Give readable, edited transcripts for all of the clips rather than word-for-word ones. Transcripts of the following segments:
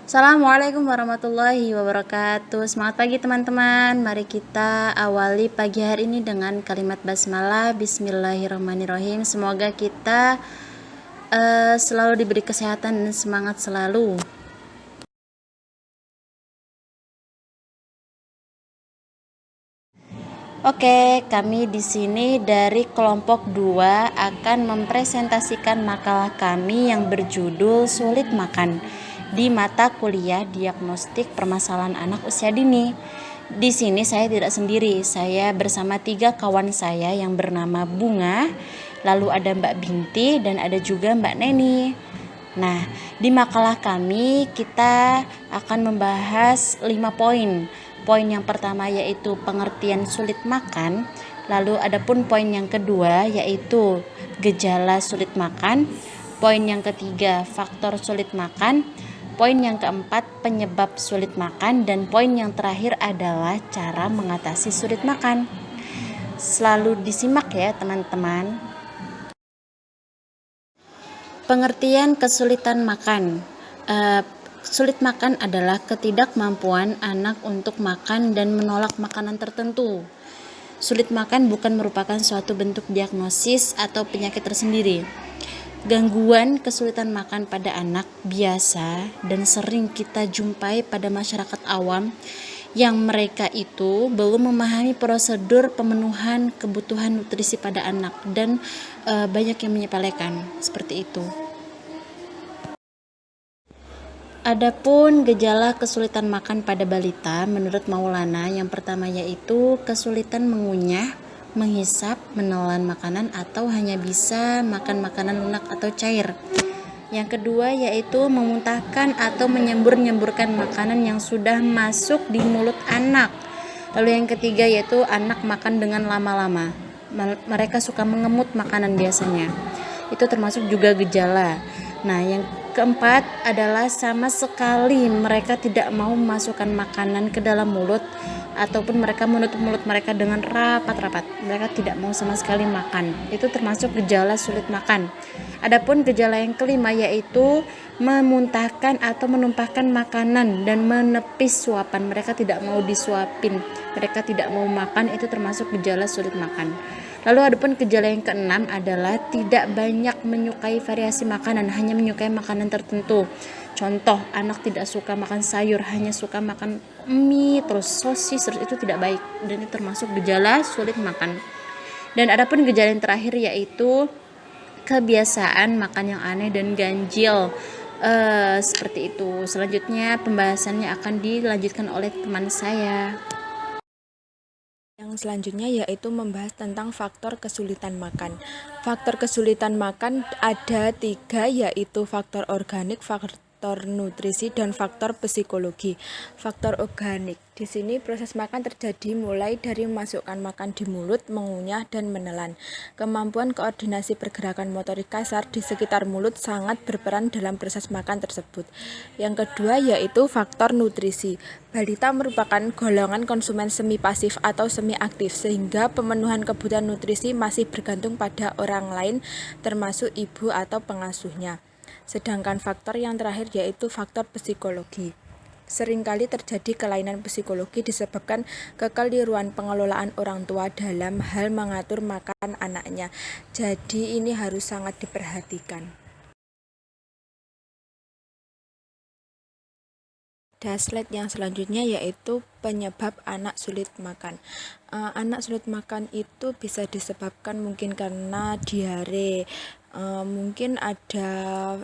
Assalamualaikum warahmatullahi wabarakatuh. Semangat pagi teman-teman. Mari kita awali pagi hari ini dengan kalimat basmalah. Bismillahirrahmanirrahim. Semoga kita selalu diberi kesehatan dan semangat selalu. Oke, kami di sini dari kelompok 2 akan mempresentasikan makalah kami yang berjudul Sulit Makan di mata kuliah Diagnostik Permasalahan Anak Usia Dini. Di sini saya tidak sendiri, saya bersama 3 kawan saya yang bernama Bunga, lalu ada Mbak Binti dan ada juga Mbak Neni. Nah, di makalah kami kita akan membahas 5 poin. Poin yang pertama yaitu pengertian sulit makan, lalu adapun poin yang kedua yaitu gejala sulit makan, poin yang ketiga faktor sulit makan, poin yang keempat penyebab sulit makan, dan poin yang terakhir adalah cara mengatasi sulit makan. Selalu disimak ya teman-teman. Pengertian kesulitan makan. Sulit makan adalah ketidakmampuan anak untuk makan dan menolak makanan tertentu. Sulit makan bukan merupakan suatu bentuk diagnosis atau penyakit tersendiri. Gangguan kesulitan makan pada anak biasa dan sering kita jumpai pada masyarakat awam yang mereka itu belum memahami prosedur pemenuhan kebutuhan nutrisi pada anak dan banyak yang menyepelekan seperti itu. Adapun gejala kesulitan makan pada balita menurut Maulana, yang pertama yaitu kesulitan mengunyah, menghisap, menelan makanan atau hanya bisa makan makanan lunak atau cair. Yang kedua yaitu memuntahkan atau menyembur-nyemburkan makanan yang sudah masuk di mulut anak. Lalu yang ketiga yaitu anak makan dengan lama-lama. Mereka suka mengemut makanan biasanya. Itu termasuk juga gejala. Nah, yang keempat adalah sama sekali mereka tidak mau memasukkan makanan ke dalam mulut ataupun mereka menutup mulut mereka dengan rapat-rapat. Mereka tidak mau sama sekali makan. Itu termasuk gejala sulit makan. Adapun gejala yang kelima yaitu memuntahkan atau menumpahkan makanan dan menepis suapan. Mereka tidak mau disuapin. Mereka tidak mau makan, itu termasuk gejala sulit makan. Lalu adapun gejala yang keenam adalah tidak banyak menyukai variasi makanan, hanya menyukai makanan tertentu. Contoh, anak tidak suka makan sayur, hanya suka makan mie, terus sosis, terus itu tidak baik. Dan itu termasuk gejala sulit makan. Dan adapun gejala yang terakhir yaitu kebiasaan makan yang aneh dan ganjil. Seperti itu. Selanjutnya pembahasannya akan dilanjutkan oleh teman saya. Yang selanjutnya yaitu membahas tentang faktor kesulitan makan. Faktor kesulitan makan ada 3, yaitu faktor organik, faktor nutrisi, dan faktor psikologi. Faktor organik. Di sini proses makan terjadi mulai dari memasukkan makan di mulut, mengunyah, dan menelan. Kemampuan koordinasi pergerakan motorik kasar di sekitar mulut sangat berperan dalam proses makan tersebut. Yang kedua yaitu faktor nutrisi. Balita merupakan golongan konsumen semi pasif atau semi aktif, sehingga pemenuhan kebutuhan nutrisi masih bergantung pada orang lain termasuk ibu atau pengasuhnya. Sedangkan faktor yang terakhir yaitu faktor psikologi. Seringkali terjadi kelainan psikologi disebabkan kekeliruan pengelolaan orang tua dalam hal mengatur makan anaknya. Jadi ini harus sangat diperhatikan. Slide yang selanjutnya yaitu penyebab anak sulit makan. Anak sulit makan itu bisa disebabkan mungkin karena diare, mungkin ada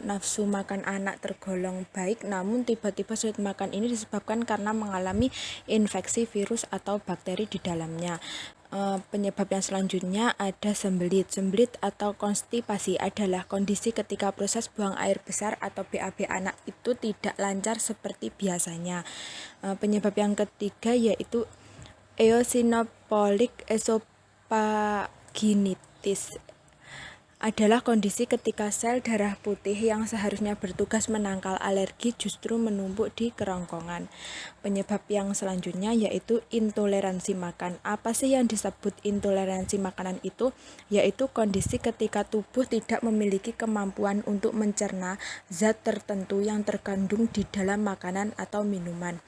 nafsu makan anak tergolong baik, namun tiba-tiba sulit makan ini disebabkan karena mengalami infeksi virus atau bakteri di dalamnya. Penyebab yang selanjutnya ada sembelit. Sembelit atau konstipasi adalah kondisi ketika proses buang air besar atau BAB anak itu tidak lancar seperti biasanya. Penyebab yang ketiga yaitu eosinophilic esophagitis adalah kondisi ketika sel darah putih yang seharusnya bertugas menangkal alergi justru menumpuk di kerongkongan. Penyebab yang selanjutnya yaitu intoleransi makan. Apa sih yang disebut intoleransi makanan itu? Yaitu kondisi ketika tubuh tidak memiliki kemampuan untuk mencerna zat tertentu yang terkandung di dalam makanan atau minuman.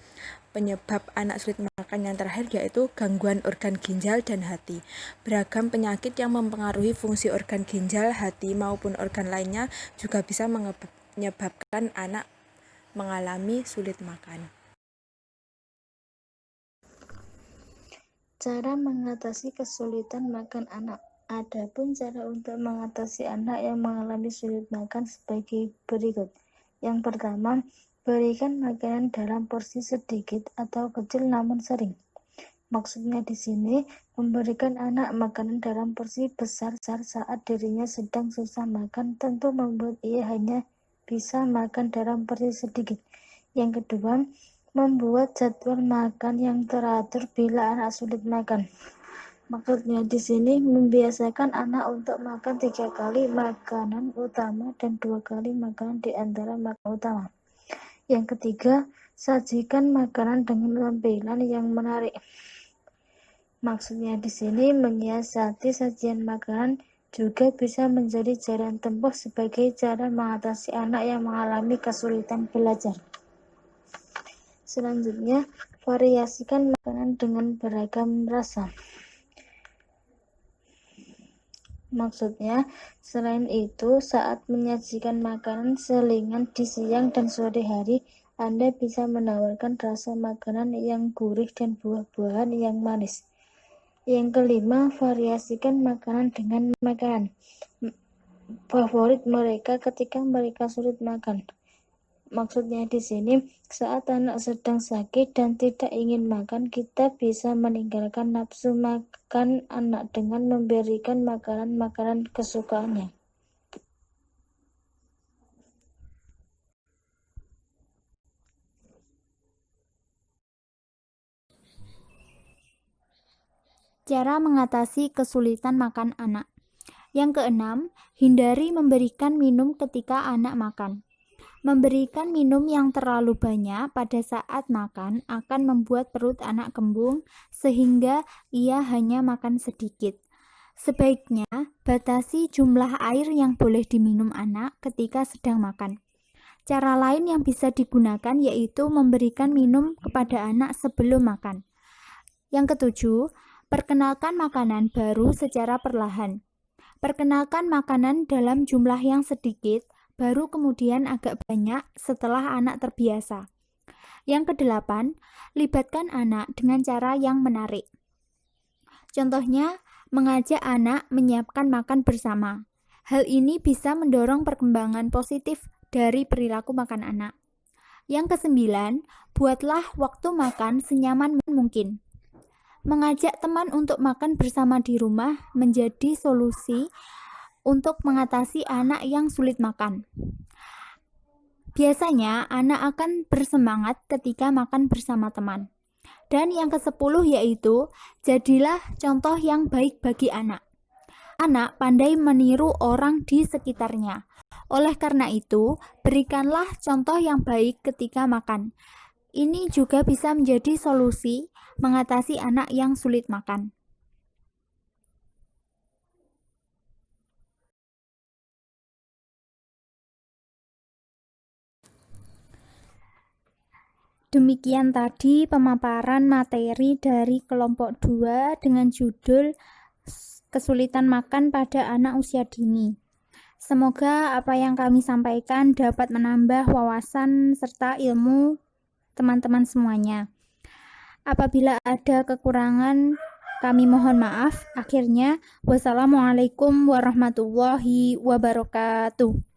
Penyebab anak sulit makan yang terakhir yaitu gangguan organ ginjal dan hati. Beragam penyakit yang mempengaruhi fungsi organ ginjal, hati maupun organ lainnya juga bisa menyebabkan anak mengalami sulit makan. Cara mengatasi kesulitan makan anak. Adapun cara untuk mengatasi anak yang mengalami sulit makan sebagai berikut. Yang pertama, berikan makanan dalam porsi sedikit atau kecil namun sering. Maksudnya di sini, memberikan anak makanan dalam porsi besar saat dirinya sedang susah makan tentu membuat ia hanya bisa makan dalam porsi sedikit. Yang kedua, membuat jadwal makan yang teratur bila anak sulit makan. Maksudnya di sini membiasakan anak untuk makan 3 kali makanan utama dan 2 kali makanan di antara makanan utama. Yang ketiga, sajikan makanan dengan tampilan yang menarik. Maksudnya di sini menyiasati sajian makanan juga bisa menjadi jalan tempuh sebagai cara mengatasi anak yang mengalami kesulitan belajar. Selanjutnya, variasikan makanan dengan beragam rasa. Maksudnya, selain itu, saat menyajikan makanan selingan di siang dan sore hari, Anda bisa menawarkan rasa makanan yang gurih dan buah-buahan yang manis. Yang kelima, variasikan makanan dengan makanan favorit mereka ketika mereka sulit makan. Maksudnya di sini, saat anak sedang sakit dan tidak ingin makan, kita bisa meninggalkan nafsu makan anak dengan memberikan makanan-makanan kesukaannya. Cara mengatasi kesulitan makan anak. Yang keenam, hindari memberikan minum ketika anak makan. Memberikan minum yang terlalu banyak pada saat makan akan membuat perut anak kembung sehingga ia hanya makan sedikit. Sebaiknya batasi jumlah air yang boleh diminum anak ketika sedang makan. Cara lain yang bisa digunakan yaitu memberikan minum kepada anak sebelum makan. Yang ketujuh, perkenalkan makanan baru secara perlahan. Perkenalkan makanan dalam jumlah yang sedikit, baru kemudian agak banyak setelah anak terbiasa. Yang kedelapan, libatkan anak dengan cara yang menarik. Contohnya, mengajak anak menyiapkan makan bersama. Hal ini bisa mendorong perkembangan positif dari perilaku makan anak. Yang kesembilan, buatlah waktu makan senyaman mungkin. Mengajak teman untuk makan bersama di rumah menjadi solusi untuk mengatasi anak yang sulit makan. Biasanya anak akan bersemangat ketika makan bersama teman. Dan yang ke-10 yaitu, jadilah contoh yang baik bagi anak. Anak pandai meniru orang di sekitarnya. Oleh karena itu, berikanlah contoh yang baik ketika makan. Ini juga bisa menjadi solusi mengatasi anak yang sulit makan. Demikian tadi pemaparan materi dari kelompok 2 dengan judul kesulitan makan pada anak usia dini. Semoga apa yang kami sampaikan dapat menambah wawasan serta ilmu teman-teman semuanya. Apabila ada kekurangan, kami mohon maaf. Akhirnya, wassalamualaikum warahmatullahi wabarakatuh.